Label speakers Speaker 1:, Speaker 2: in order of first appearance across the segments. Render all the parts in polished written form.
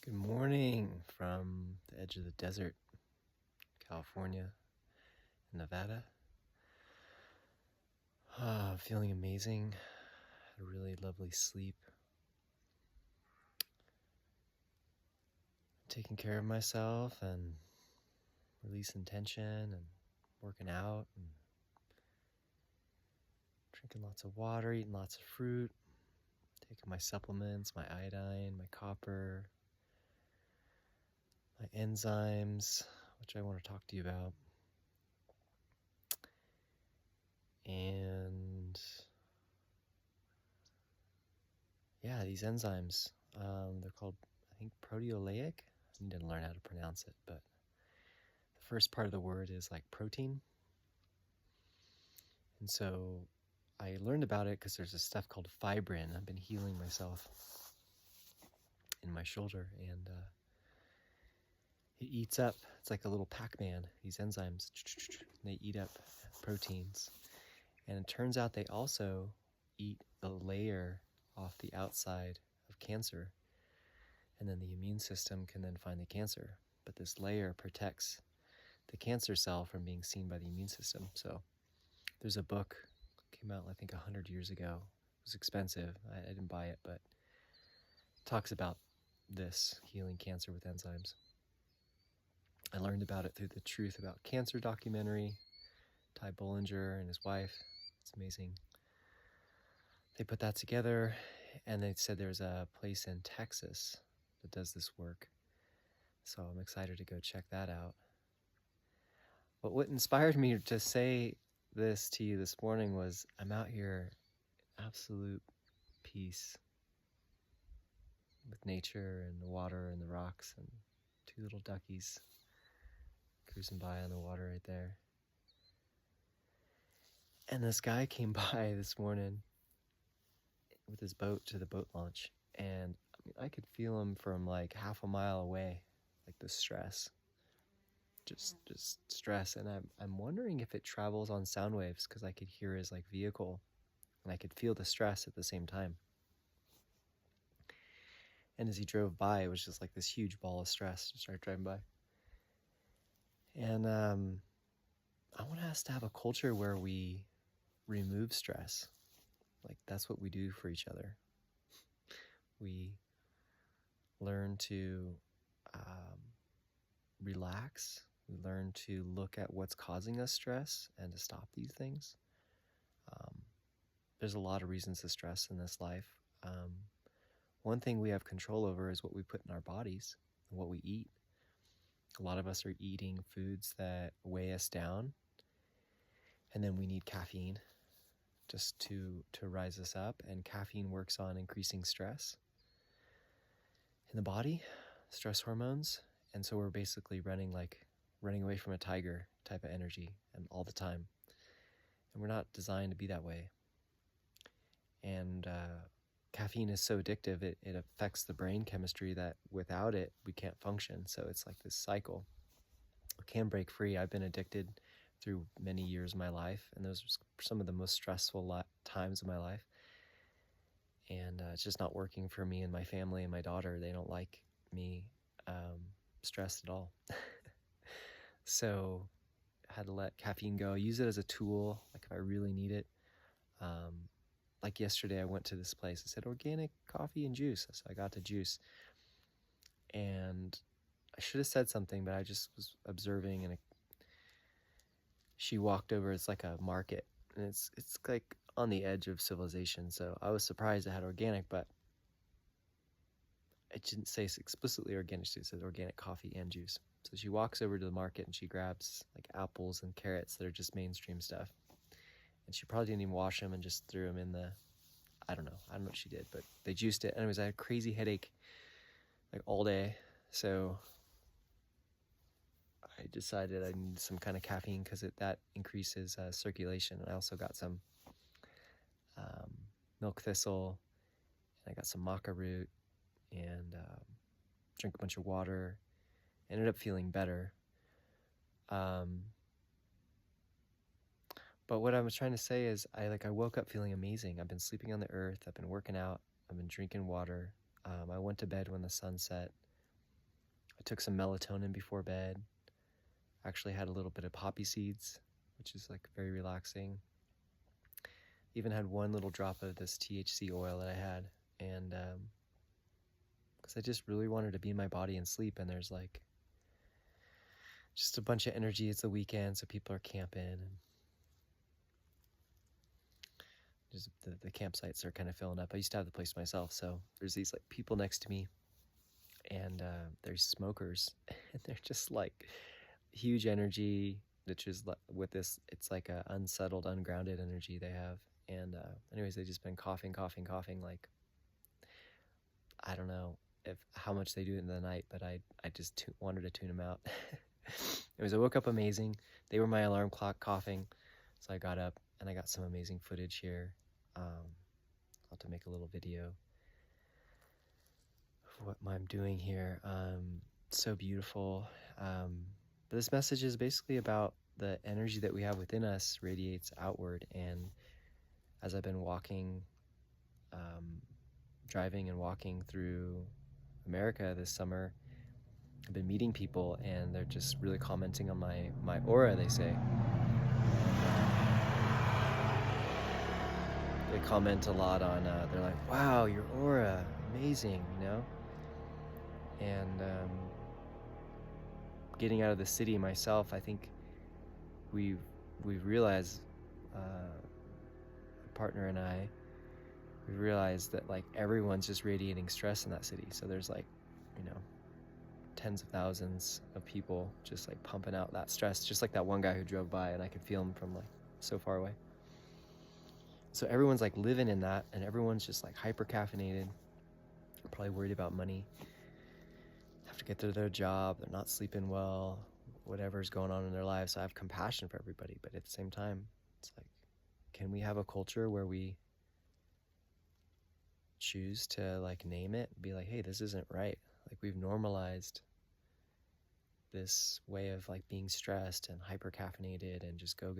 Speaker 1: Good morning from the edge of the desert, California, Nevada. Feeling amazing. Had a really lovely sleep. Taking care of myself and releasing tension and working out and drinking lots of water, eating lots of fruit, taking my supplements, my iodine, my copper, my enzymes, which I want to talk to you about. And yeah, these enzymes, they're called, I think, proteoleic. I need to learn how to pronounce it, but the first part of the word is like protein. And so I learned about it because there's this stuff called fibrin. I've been healing myself in my shoulder, and it eats up, it's like a little Pac-Man, these enzymes, they eat up proteins. And it turns out they also eat the layer off the outside of cancer. And then the immune system can then find the cancer. But this layer protects the cancer cell from being seen by the immune system. So there's a book, came out I think 100 years ago. It was expensive. I didn't buy it, but it talks about this, healing cancer with enzymes. I learned about it through the Truth About Cancer documentary, Ty Bollinger and his wife. It's amazing. They put that together, and they said there's a place in Texas that does this work. So I'm excited to go check that out. But what inspired me to say this to you this morning was I'm out here in absolute peace with nature and the water and the rocks and two little duckies cruising by on the water right there. And this guy came by this morning with his boat to the boat launch, and I could feel him from like half a mile away, like the stress. Just stress, and I'm wondering if it travels on sound waves because I could hear his like vehicle and I could feel the stress at the same time. And as he drove by, it was just like this huge ball of stress to start driving by. And I want us to have a culture where we remove stress. Like that's what we do for each other. We learn to relax. We learn to look at what's causing us stress and to stop these things. There's a lot of reasons to stress in this life. One thing we have control over is what we put in our bodies and what we eat. A lot of us are eating foods that weigh us down, and then we need caffeine just to rise us up, and caffeine works on increasing stress in the body, stress hormones, and so we're basically running away from a tiger type of energy and all the time. And we're not designed to be that way. And caffeine is so addictive, it affects the brain chemistry that without it, we can't function. So it's like this cycle. We can break free. I've been addicted through many years of my life, and those are some of the most stressful times of my life. And it's just not working for me and my family and my daughter. They don't like me stressed at all. So I had to let caffeine go. I use it as a tool, like if I really need it. Like yesterday, I went to this place. It said organic coffee and juice. So I got the juice. And I should have said something, but I just was observing, and she walked over. It's like a market, and it's like on the edge of civilization. So I was surprised it had organic, but it didn't say explicitly organic. It said organic coffee and juice. So she walks over to the market and she grabs like apples and carrots that are just mainstream stuff. And she probably didn't even wash them and just threw them in I don't know what she did, but they juiced it. Anyways, I had a crazy headache like all day. So I decided I needed some kind of caffeine because that increases circulation. And I also got some milk thistle, and I got some maca root, and drank a bunch of water. Ended up feeling better. But what I was trying to say is I woke up feeling amazing. I've been sleeping on the earth. I've been working out. I've been drinking water. I went to bed when the sun set. took some melatonin before bed. Actually had a little bit of poppy seeds, which is like very relaxing. Even had one little drop of this THC oil that I had, and because I just really wanted to be in my body and sleep, and there's like just a bunch of energy. It's the weekend, so people are camping, and just the campsites are kind of filling up. I used to have the place myself, so there's these like people next to me, and there's smokers, and they're just like huge energy, which is with this, it's like a unsettled, ungrounded energy they have. And anyways, they just been coughing, like, I don't know how much they do it in the night, but I just wanted to tune them out. Anyways, I woke up amazing. They were my alarm clock coughing, so I got up and I got some amazing footage here. I'll have to make a little video of what I'm doing here. So beautiful. But this message is basically about the energy that we have within us radiates outward. And as I've been walking, driving and walking through America this summer, I've been meeting people, and they're just really commenting on my aura, they say. They comment a lot on, they're like, wow, your aura, amazing, you know? And getting out of the city myself, I think we've realized, my partner and I, we realized that like everyone's just radiating stress in that city. So there's like, you know, tens of thousands of people just like pumping out that stress, just like that one guy who drove by, and I could feel him from like so far away. So everyone's like living in that, and everyone's just like hyper caffeinated, probably worried about money, have to get to their job, they're not sleeping well, whatever's going on in their lives. So I have compassion for everybody, but at the same time, it's like, can we have a culture where we choose to like name it, be like, hey, this isn't right? Like, we've normalized this way of like being stressed and hyper caffeinated and just go.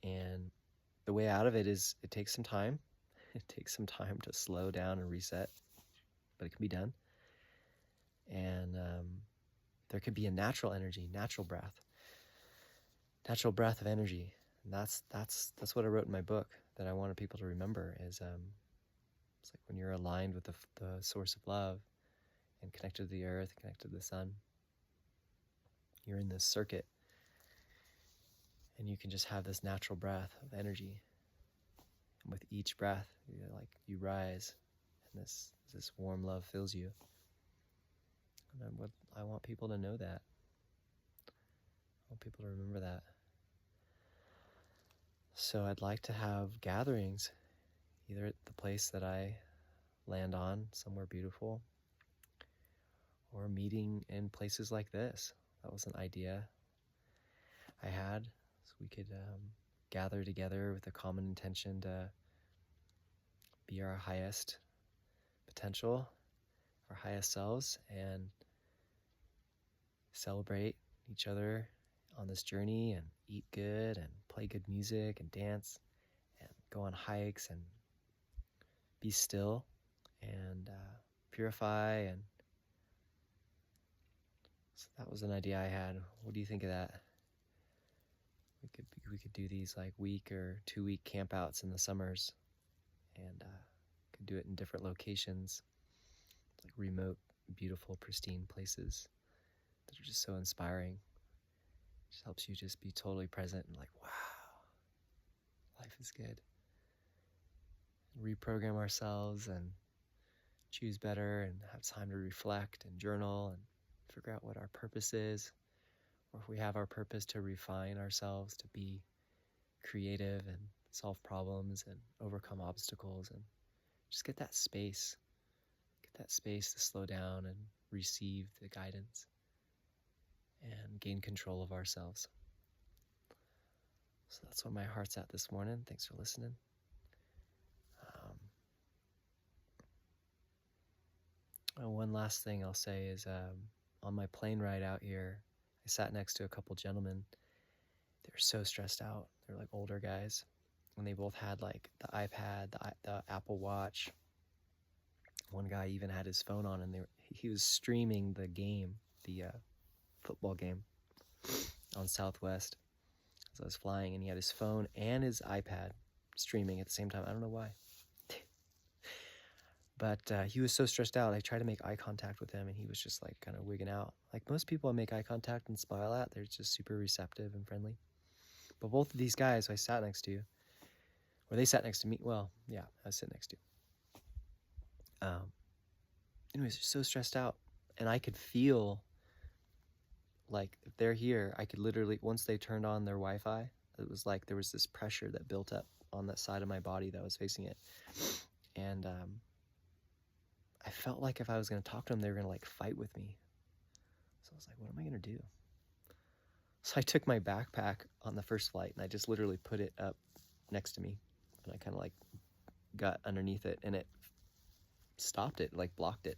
Speaker 1: And the way out of it is, it takes some time. It takes some time to slow down and reset, but it can be done. And there could be a natural energy, natural breath of energy. And that's what I wrote in my book that I wanted people to remember is, it's like when you're aligned with the source of love and connected to the earth, connected to the sun, you're in this circuit, and you can just have this natural breath of energy. And with each breath, you rise, and this warm love fills you. And I want people to know that. I want people to remember that. So I'd like to have gatherings, either at the place that I land on, somewhere beautiful, or meeting in places like this. That was an idea I had, so we could gather together with a common intention to be our highest potential, our highest selves, and celebrate each other on this journey, and eat good, and play good music, and dance, and go on hikes, and be still, and purify. And so that was an idea I had. What do you think of that? We could do these like week or 2 week campouts in the summers, and could do it in different locations, like remote, beautiful, pristine places that are just so inspiring. It just helps you just be totally present and like, wow, life is good. Reprogram ourselves and choose better, and have time to reflect and journal and figure out what our purpose is, or if we have our purpose to refine ourselves, to be creative and solve problems and overcome obstacles, and just get that space to slow down and receive the guidance and gain control of ourselves. So that's where my heart's at this morning. Thanks for listening. One last thing I'll say is, on my plane ride out here, I sat next to a couple gentlemen. They were so stressed out. They're like older guys, and they both had like the iPad, the Apple Watch, One guy even had his phone on, and he was streaming the game, the football game on Southwest as I was flying, and he had his phone and his iPad streaming at the same time. I don't know why. But he was so stressed out. I tried to make eye contact with him, and he was just like kind of wigging out. Like most people I make eye contact and smile at, they're just super receptive and friendly. But both of these guys who I sat next to, or they sat next to me, well, yeah, I was sitting next to. Anyways, they're so stressed out, and I could feel like if they're here, I could literally, once they turned on their Wi-Fi, it was like there was this pressure that built up on that side of my body that was facing it. And I felt like if I was going to talk to them, they were going to like fight with me. So I was like, what am I going to do? So I took my backpack on the first flight, and I just literally put it up next to me, and I kind of like got underneath it, and it stopped it, like blocked it.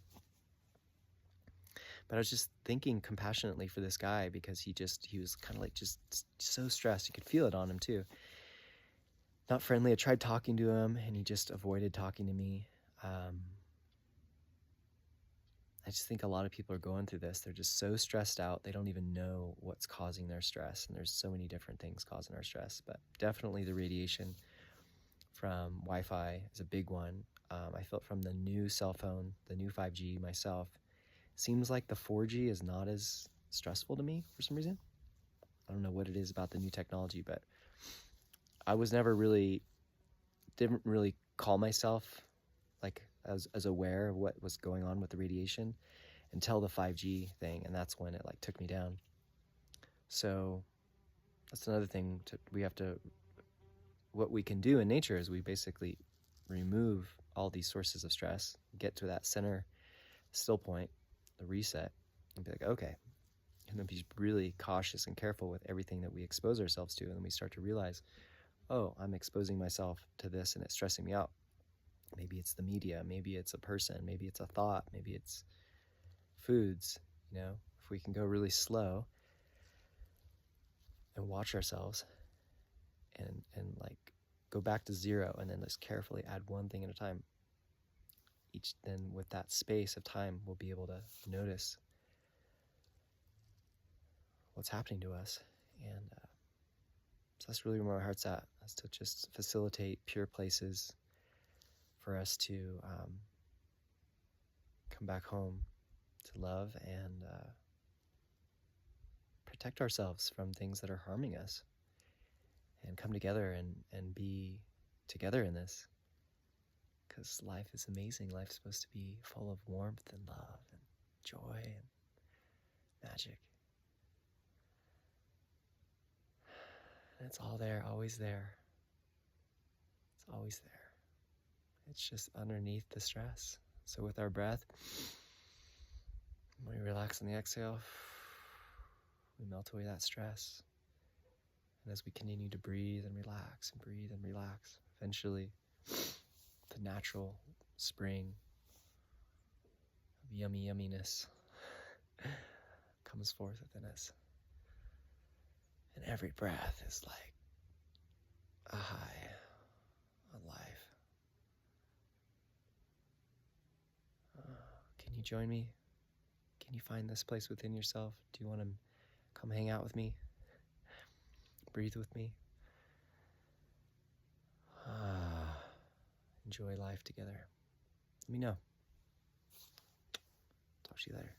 Speaker 1: But I was just thinking compassionately for this guy, because he was kind of like just so stressed. You could feel it on him too. Not friendly. I tried talking to him, and he just avoided talking to me. I just think a lot of people are going through this. They're just so stressed out. They don't even know what's causing their stress. And there's so many different things causing our stress. But definitely the radiation from Wi-Fi is a big one. I felt from the new cell phone, the new 5G myself. Seems like the 4G is not as stressful to me for some reason. I don't know what it is about the new technology, but I was never didn't really call myself like as aware of what was going on with the radiation until the 5G thing, and that's when it like took me down. So that's another thing what we can do in nature is we basically remove all these sources of stress, get to that center still point, the reset, and be like, okay, and then be really cautious and careful with everything that we expose ourselves to, and then we start to realize, oh, I'm exposing myself to this and it's stressing me out. Maybe it's the media, maybe it's a person, maybe it's a thought, maybe it's foods. If we can go really slow and watch ourselves and like go back to zero, and then just carefully add one thing at a time. Then with that space of time, we'll be able to notice what's happening to us. And so that's really where my heart's at, is to just facilitate pure places for us to come back home to love and protect ourselves from things that are harming us, and come together and be together in this, because life is amazing. Life's supposed to be full of warmth and love and joy and magic. And it's all there, always there. It's always there. It's just underneath the stress. So with our breath, when we relax on the exhale, we melt away that stress. And as we continue to breathe and relax, eventually the natural spring of yumminess comes forth within us. And every breath is like a high on life. Can you join me? Can you find this place within yourself? Do you want to come hang out with me? Breathe with me? Enjoy life together. Let me know. Talk to you later.